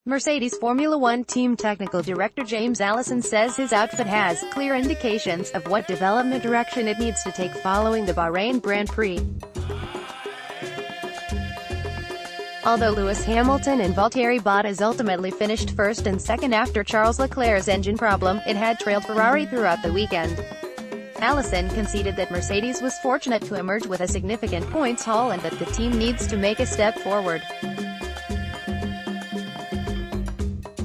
Mercedes Formula One team technical director James Allison says his outfit has clear indications of what development direction it needs to take following the Bahrain Grand Prix. Although Lewis Hamilton and Valtteri Bottas ultimately finished first and second after Charles Leclerc's engine problem, it had trailed Ferrari throughout the weekend. Allison conceded that Mercedes was fortunate to emerge with a significant points haul and that the team needs to make a step forward.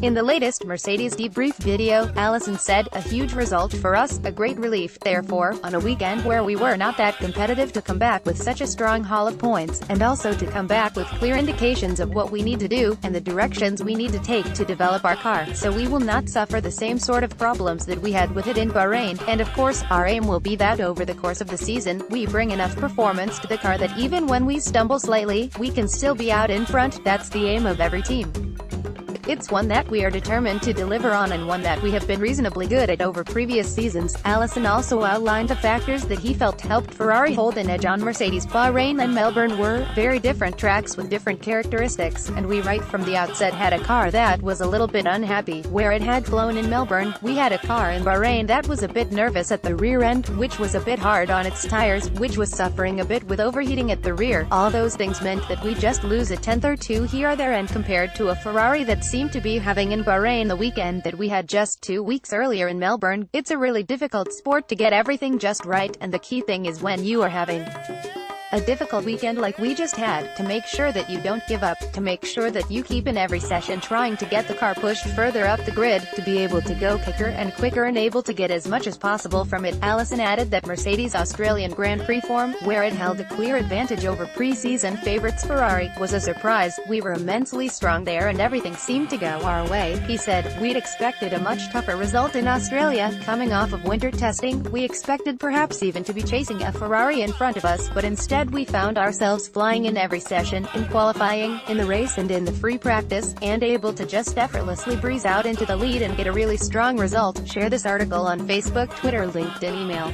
In the latest Mercedes debrief video, Allison said, "A huge result for us, a great relief, therefore, on a weekend where we were not that competitive to come back with such a strong haul of points, and also to come back with clear indications of what we need to do, and the directions we need to take to develop our car, so we will not suffer the same sort of problems that we had with it in Bahrain, and of course, our aim will be that over the course of the season, we bring enough performance to the car that even when we stumble slightly, we can still be out in front. That's the aim of every team. It's one that we are determined to deliver on and one that we have been reasonably good at over previous seasons." Allison also outlined the factors that he felt helped Ferrari hold an edge on Mercedes. Bahrain and Melbourne were very different tracks with different characteristics, and we right from the outset had a car that was a little bit unhappy where it had flown in Melbourne. We had a car in Bahrain that was a bit nervous at the rear end, which was a bit hard on its tires, which was suffering a bit with overheating at the rear. All those things meant that we just lose a tenth or two here or there, and compared to a Ferrari that seemed to be having in Bahrain the weekend that we had just 2 weeks earlier in Melbourne, it's a really difficult sport to get everything just right, and the key thing is when you are having a difficult weekend like we just had, to make sure that you don't give up, to make sure that you keep in every session trying to get the car pushed further up the grid, to be able to go quicker and quicker and able to get as much as possible from it." Allison added that Mercedes' Australian Grand Prix form, where it held a clear advantage over pre-season favourites Ferrari, was a surprise. "We were immensely strong there and everything seemed to go our way," he said. "We'd expected a much tougher result in Australia, coming off of winter testing. We expected perhaps even to be chasing a Ferrari in front of us, but instead we found ourselves flying in every session, in qualifying, in the race and in the free practice, and able to just effortlessly breeze out into the lead and get a really strong result." Share this article on Facebook, Twitter, LinkedIn, email.